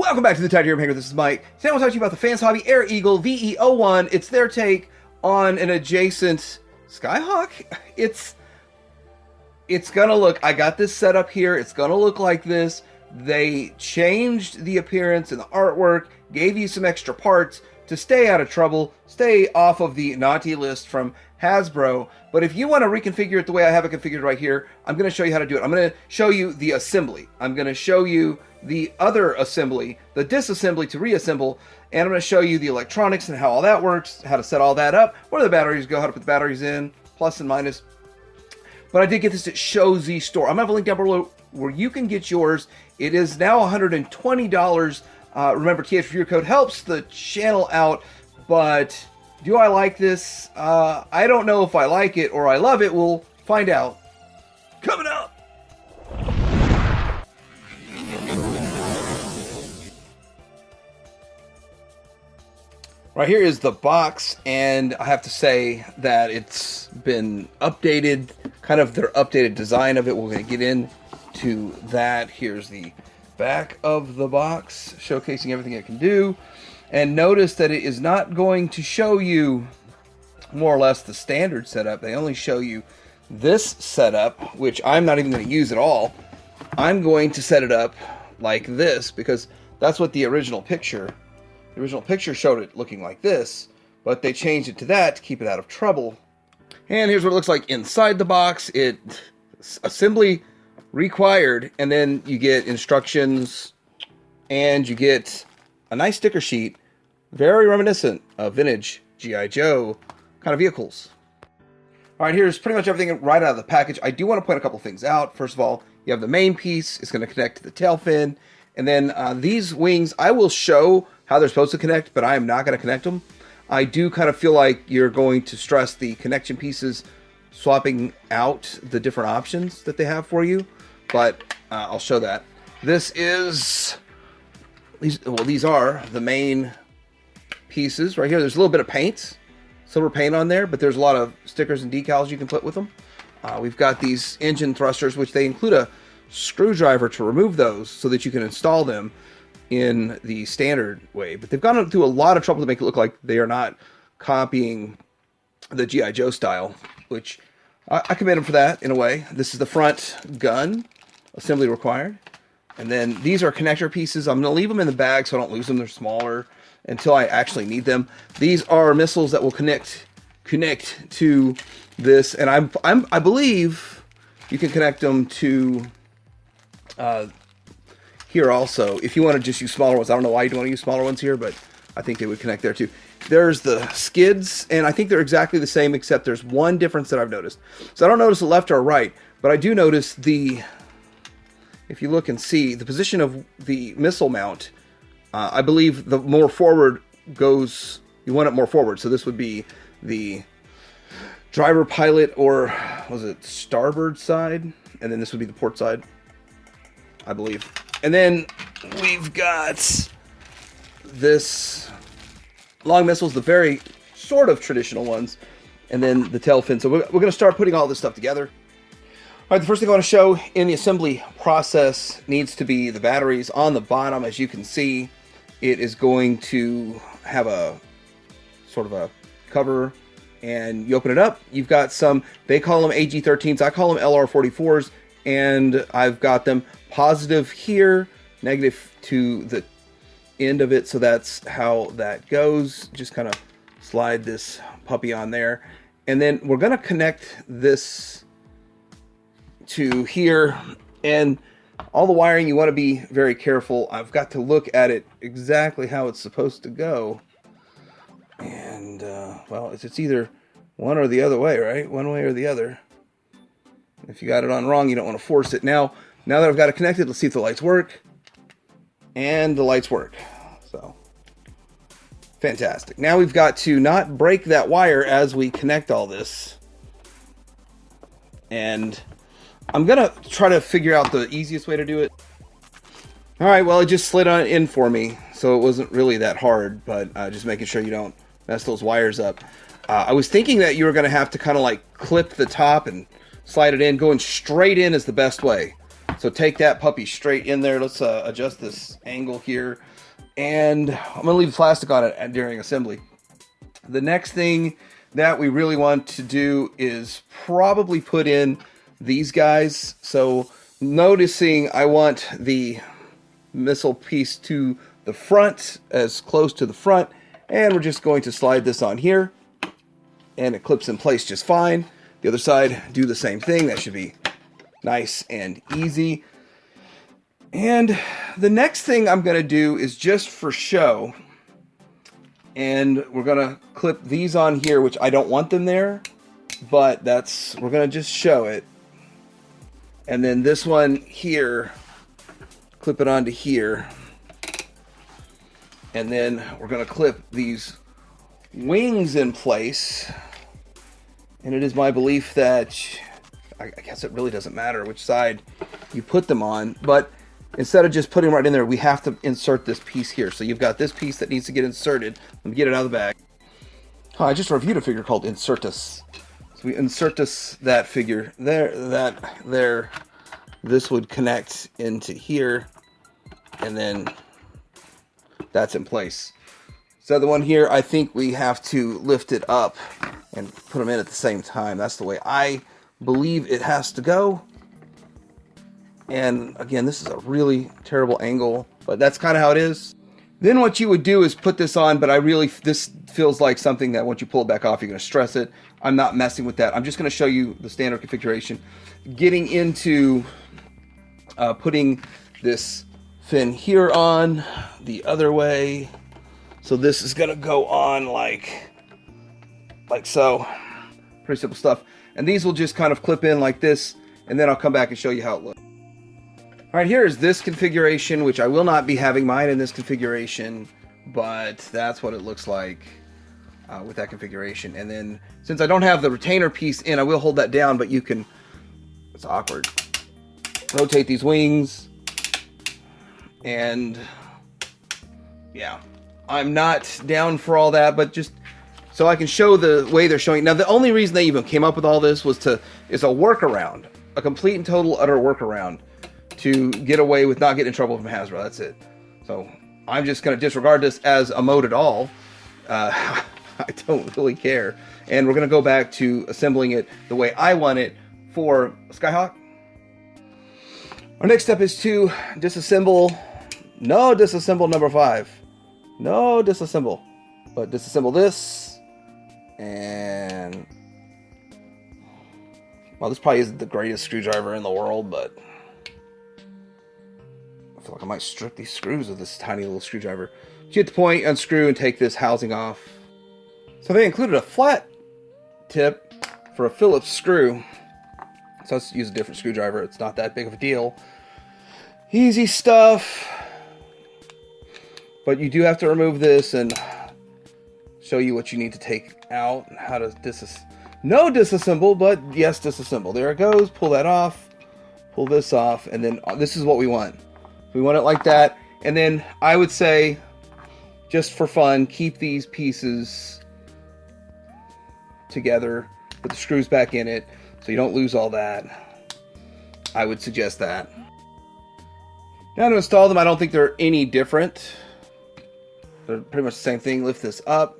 Welcome back to the Tide Hero Hanger. This is Mike. Today I want to talk to you about the FansHobby Air Eagle VE-01. It's their take on an adjacent SKYHAWK. It's gonna look, I got this set up here, it's gonna look like this. They changed the appearance and the artwork, gave you some extra parts to stay out of trouble, stay off of the naughty list from Hasbro. But if you want to reconfigure it the way I have it configured right here, I'm going to show you how to do it. I'm going to show you the assembly. I'm going to show you the other assembly, the disassembly to reassemble, and I'm going to show you the electronics and how all that works, how to set all that up, where the batteries go, how to put the batteries in, plus and minus. But I did get this at Show Z Store. I'm going to have a link down below where you can get yours. It is now $120. Remember, TH Review Code helps the channel out, but do I like this? I don't know if I like it or I love it. We'll find out. Coming up! Right here is the box, and I have to say that it's been updated, kind of their updated design of it. We're going to get into that. Here's the back of the box, showcasing everything it can do. And notice that it is not going to show you more or less the standard setup. They only show you this setup, which I'm not even going to use at all. I'm going to set it up like this because that's what the original picture showed it looking like this, but they changed it to that to keep it out of trouble. And here's what it looks like inside the box. It's assembly required, and then you get instructions and you get a nice sticker sheet, very reminiscent of vintage G.I. Joe kind of vehicles. All right, here's pretty much everything right out of the package. I do want to point a couple things out. First of all, you have the main piece. It's going to connect to the tail fin. And then these wings, I will show how they're supposed to connect, but I am not going to connect them. I do kind of feel like you're going to stress the connection pieces, swapping out the different options that they have for you, but I'll show that. These are the main pieces right here. There's a little bit of paint, silver paint on there, but there's a lot of stickers and decals you can put with them. We've got these engine thrusters, which they include a screwdriver to remove those so that you can install them in the standard way. But they've gone through a lot of trouble to make it look like they are not copying the G.I. Joe style, which I commend them for that in a way. This is the front gun, assembly required. And then these are connector pieces. I'm going to leave them in the bag so I don't lose them. They're smaller until I actually need them. These are missiles that will connect to this, and I believe you can connect them to here also. If you want to just use smaller ones, I don't know why you don't want to use smaller ones here, but I think they would connect there too. There's the skids, and I think they're exactly the same, except there's one difference that I've noticed. So I don't notice the left or right, but I do notice if you look and see the position of the missile mount, I believe the more forward goes, you want it more forward. So this would be the driver, pilot, or was it starboard side? And then this would be the port side, I believe. And then we've got this long missiles, the very sort of traditional ones, and then the tail fin. So we're going to start putting all this stuff together. All right, the first thing I want to show in the assembly process needs to be the batteries. On the bottom, as you can see, it is going to have a sort of a cover, and you open it up. You've got some, they call them AG13s, I call them LR44s, and I've got them positive here, negative to the end of it, so that's how that goes. Just kind of slide this puppy on there, and then we're going to connect this to here, and all the wiring, you want to be very careful. I've got to look at it exactly how it's supposed to go, and well, it's either one or the other way, right? One way or the other. If you got it on wrong, you don't want to force it. Now that I've got it connected, let's see if the lights work. And the lights work. So, fantastic. Now we've got to not break that wire as we connect all this. And I'm going to try to figure out the easiest way to do it. Alright, well, it just slid on in for me, so it wasn't really that hard, but just making sure you don't mess those wires up. I was thinking that you were going to have to kind of like clip the top and slide it in. Going straight in is the best way. So take that puppy straight in there. Let's adjust this angle here. And I'm going to leave the plastic on it during assembly. The next thing that we really want to do is probably put in these guys. So noticing I want the missile piece to the front, as close to the front, and we're just going to slide this on here, and it clips in place just fine. The other side, do the same thing. That should be nice and easy. And the next thing I'm going to do is just for show, and we're going to clip these on here, which I don't want them there, but we're going to just show it. And then this one here, clip it onto here. And then we're going to clip these wings in place. And it is my belief that, I guess it really doesn't matter which side you put them on, but instead of just putting them right in there, we have to insert this piece here. So you've got this piece that needs to get inserted. Let me get it out of the bag. Oh, I just reviewed a figure called Insertus. So we Insertus that figure there. This would connect into here, and then that's in place. So the one here, I think we have to lift it up and put them in at the same time. That's the way I believe it has to go. And again, this is a really terrible angle, but that's kind of how it is. Then what you would do is put this on, but this feels like something that once you pull it back off, you're going to stress it. I'm not messing with that. I'm just going to show you the standard configuration. Getting into putting this fin here on the other way. So this is going to go on like so. Pretty simple stuff. And these will just kind of clip in like this, and then I'll come back and show you how it looks. All right, here is this configuration, which I will not be having mine in this configuration, but that's what it looks like with that configuration. And then since I don't have the retainer piece in, I will hold that down, but you can, it's awkward, rotate these wings. And yeah, I'm not down for all that, but just so I can show the way they're showing. Now, the only reason they even came up with all this is a workaround, a complete and total utter workaround to get away with not getting in trouble from Hasbro. That's it. So I'm just going to disregard this as a mode at all. I don't really care. And we're going to go back to assembling it the way I want it for SKYHAWK. Our next step is to disassemble. No disassemble number 5. No disassemble. But disassemble this. And well, this probably isn't the greatest screwdriver in the world, but I feel like I might strip these screws with this tiny little screwdriver. You hit the point, unscrew, and take this housing off. So they included a flat tip for a Phillips screw. So let's use a different screwdriver. It's not that big of a deal. Easy stuff. But you do have to remove this and show you what you need to take out and how to no disassemble, but yes, disassemble. There it goes. Pull that off. Pull this off, and then this is what we want. We want it like that. And then I would say, just for fun, keep these pieces together, put the screws back in it so you don't lose all that. I would suggest that. Now to install them, I don't think they're any different. They're pretty much the same thing. Lift this up,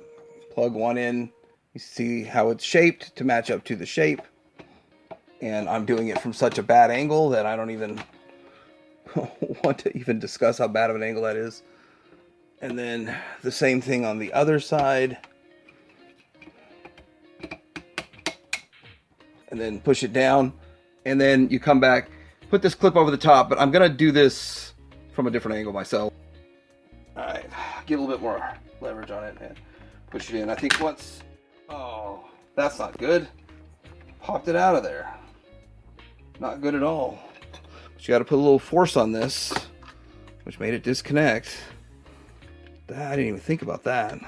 plug one in. You see how it's shaped to match up to the shape. And I'm doing it from such a bad angle that I don't even want to even discuss how bad of an angle that is. And then the same thing on the other side. And then push it down. And then you come back, put this clip over the top, but I'm going to do this from a different angle myself. Alright, get a little bit more leverage on it and push it in. I think once, oh, that's not good. Popped it out of there. Not good at all. But you got to put a little force on this, which made it disconnect. I didn't even think about that.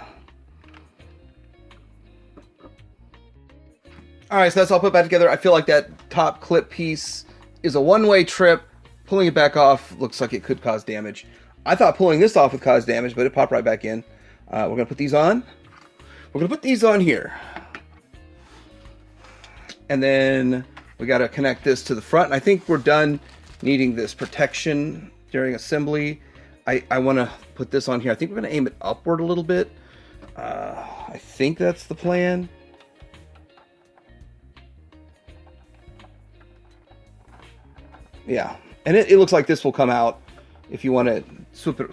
Alright, so that's all put back together. I feel like that top clip piece is a one-way trip. Pulling it back off looks like it could cause damage. I thought pulling this off would cause damage, but it popped right back in. We're going to put these on. We're going to put these on here. And then we got to connect this to the front. And I think we're done needing this protection during assembly. I want to put this on here. I think we're going to aim it upward a little bit. I think that's the plan. Yeah, and it looks like this will come out if you want to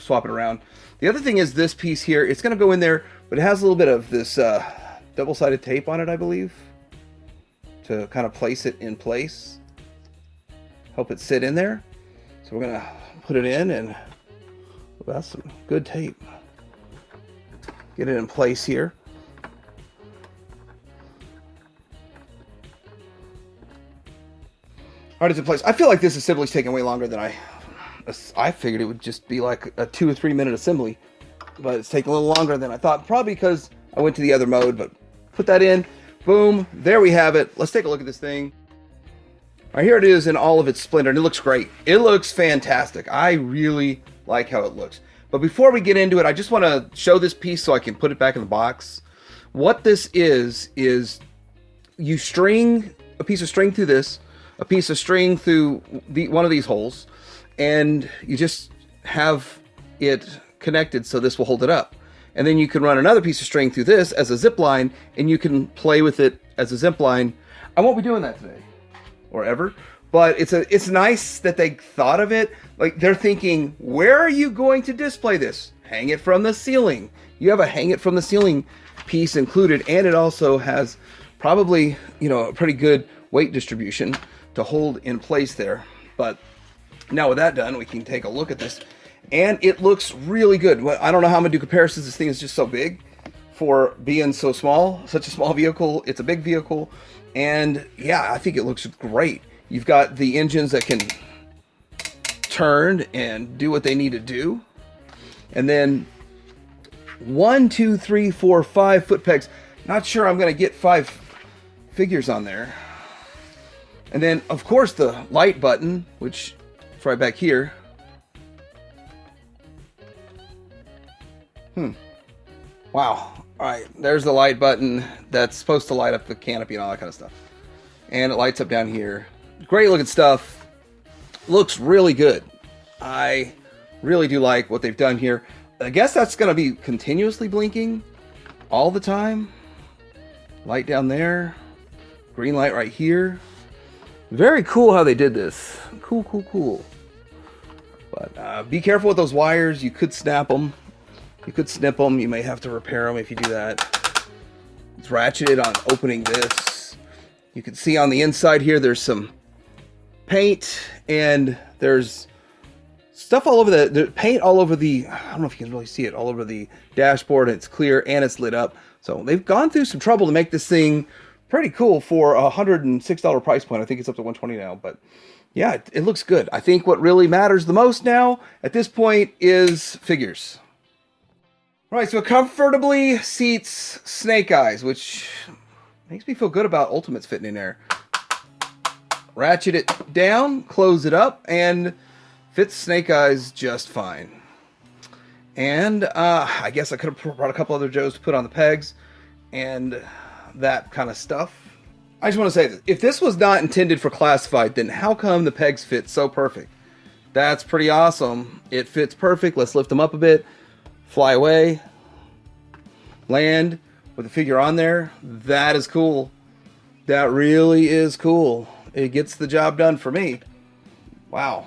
swap it around. The other thing is this piece here. It's going to go in there, but it has a little bit of this double-sided tape on it, I believe, to kind of place it in place, help it sit in there. So we're going to put it in, and that's some good tape. Get it in place here. All right, it's in place. I feel like this assembly's taking way longer than I figured it would just be like a 2 or 3 minute assembly, but it's taking a little longer than I thought, probably because I went to the other mode. But put that in, boom, there we have it. Let's take a look at this thing. All right, here it is in all of its splendor, and it looks great. It looks fantastic. I really like how it looks. But before we get into it, I just want to show this piece so I can put it back in the box. What this is you string a piece of string through this, a piece of string through one of these holes, and you just have it connected so this will hold it up. And then you can run another piece of string through this as a zip line, and you can play with it as a zip line. I won't be doing that today or ever, but it's nice that they thought of it. Like, they're thinking, where are you going to display this? Hang it from the ceiling. You have a hang it from the ceiling piece included, and it also has probably, you know, a pretty good weight distribution to hold in place there. But now with that done, we can take a look at this, and it looks really good. Well, I don't know how I'm gonna do comparisons. This thing is just so big for being so small, such a small vehicle. It's a big vehicle, and yeah, I think it looks great. You've got the engines that can turn and do what they need to do, and then 1, 2, 3, 4, 5 foot pegs. Not sure I'm gonna get 5 figures on there. And then, of course, the light button, which is right back here. Wow. All right, there's the light button that's supposed to light up the canopy and all that kind of stuff. And it lights up down here. Great looking stuff. Looks really good. I really do like what they've done here. I guess that's going to be continuously blinking all the time. Light down there. Green light right here. Very cool how they did this. Cool. But be careful with those wires. You could snap them. You could snip them. You may have to repair them if you do that. It's ratcheted on opening this. You can see on the inside here there's some paint, and there's stuff all over the paint all over the, I don't know if you can really see it, all over the dashboard. It's clear and it's lit up. So they've gone through some trouble to make this thing pretty cool for a $106 price point. I think it's up to $120 now, but yeah, it looks good. I think what really matters the most now at this point is figures. All right, so it comfortably seats Snake Eyes, which makes me feel good about Ultimates fitting in there. Ratchet it down, close it up, and fits Snake Eyes just fine. And I guess I could have brought a couple other Joes to put on the pegs and that kind of stuff. I just want to say this. If this was not intended for classified, then how come the pegs fit so perfect? That's pretty awesome. It fits perfect. Let's lift them up a bit. Fly away. Land with the figure on there. That is cool. That really is cool. It gets the job done for me. Wow.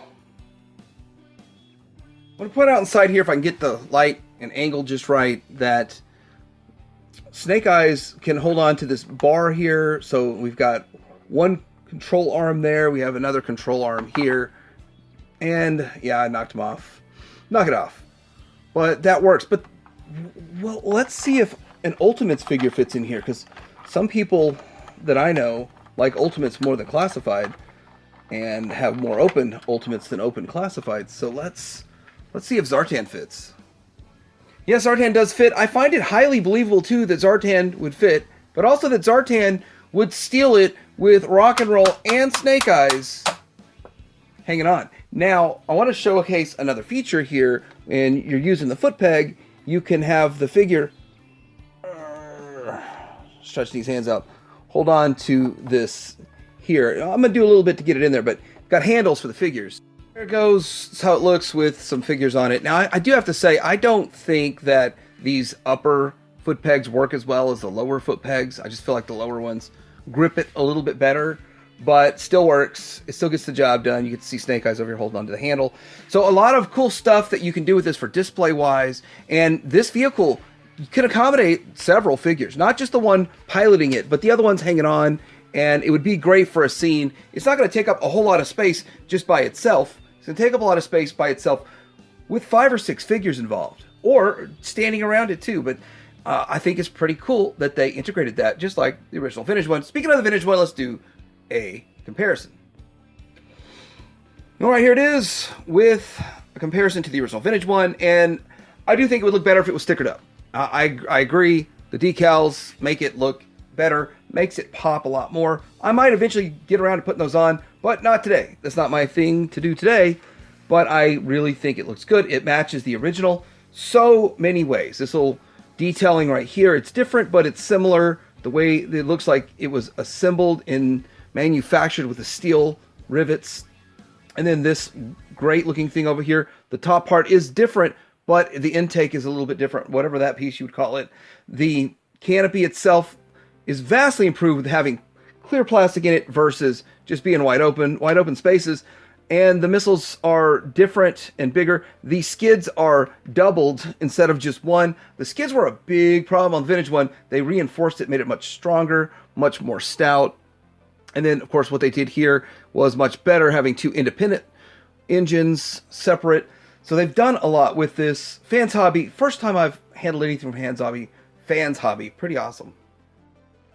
I'm going to put out inside here, if I can get the light and angle just right, that Snake Eyes can hold on to this bar here. So we've got one control arm there. We have another control arm here. And yeah, I knocked him off. Knock it off. But that works. But well, let's see if an Ultimates figure fits in here, because some people that I know like Ultimates more than classified and have more open Ultimates than open classified. So let's see if Zartan fits. Yes, Zartan does fit. I find it highly believable too that Zartan would fit, but also that Zartan would steal it with Rock and Roll and Snake Eyes hanging on. Now, I want to showcase another feature here. When you're using the foot peg, you can have the figure stretch these hands out. Hold on to this here. I'm going to do a little bit to get it in there, but got handles for the figures. There it goes. That's how it looks with some figures on it. Now, I do have to say, I don't think that these upper foot pegs work as well as the lower foot pegs. I just feel like the lower ones grip it a little bit better, but still works. It still gets the job done. You can see Snake Eyes over here holding onto the handle. So a lot of cool stuff that you can do with this for display-wise. And this vehicle can accommodate several figures, not just the one piloting it, but the other ones hanging on. And it would be great for a scene. It's not going to take up a whole lot of space just by itself. It's going to take up a lot of space by itself with 5 or 6 figures involved, or standing around it too. But I think it's pretty cool that they integrated that, just like the original vintage one. Speaking of the vintage one, let's do a comparison. All right, here it is with a comparison to the original vintage one, and I do think it would look better if it was stickered up. I agree. The decals make it look better, makes it pop a lot more. I might eventually get around to putting those on, but not today. That's not my thing to do today, but I really think it looks good. It matches the original so many ways. This little detailing right here, it's different, but it's similar. The way it looks like it was assembled and manufactured with the steel rivets. And then this great looking thing over here, the top part is different, but the intake is a little bit different, whatever that piece you would call it. The canopy itself is vastly improved with having clear plastic in it versus just being wide open spaces. And the missiles are different and bigger. The skids are doubled instead of just one. The skids were a big problem on the vintage one. They reinforced it, made it much stronger, much more stout. And then, of course, what they did here was much better, having 2 independent engines separate. So they've done a lot with this. FansHobby, first time I've handled anything from FansHobby, pretty awesome.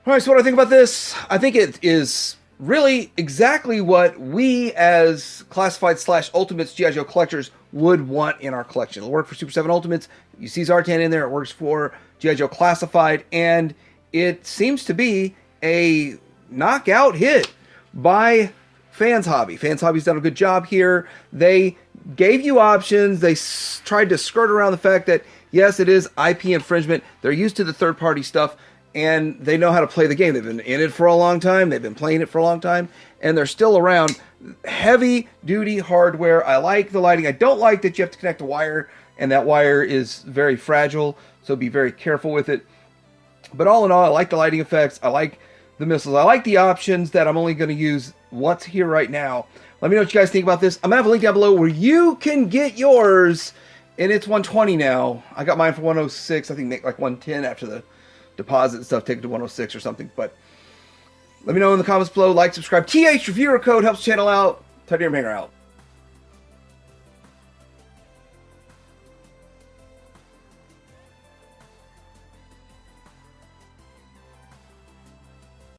All right, so what do I think about this? I think it is really exactly what we as classified / Ultimates G.I. Joe collectors would want in our collection. It'll work for Super 7 Ultimates. You see Zartan in there. It works for G.I. Joe Classified. And it seems to be a knockout hit by FansHobby. FansHobby's done a good job here. They gave you options. They tried to skirt around the fact that, yes, it is IP infringement. They're used to the third-party stuff, and they know how to play the game. They've been in it for a long time. They've been playing it for a long time, and they're still around. Heavy-duty hardware. I like the lighting. I don't like that you have to connect a wire, and that wire is very fragile, so be very careful with it. But all in all, I like the lighting effects. I like the missiles. I like the options that I'm only going to use once here right now. Let me know what you guys think about this. I'm going to have a link down below where you can get yours, and it's $120 now. I got mine for $106. I think make like $110 after the deposit and stuff, take it to $106 or something. But let me know in the comments below. Like, subscribe. TH Reviewer code helps the channel out. Titanium Hanger out.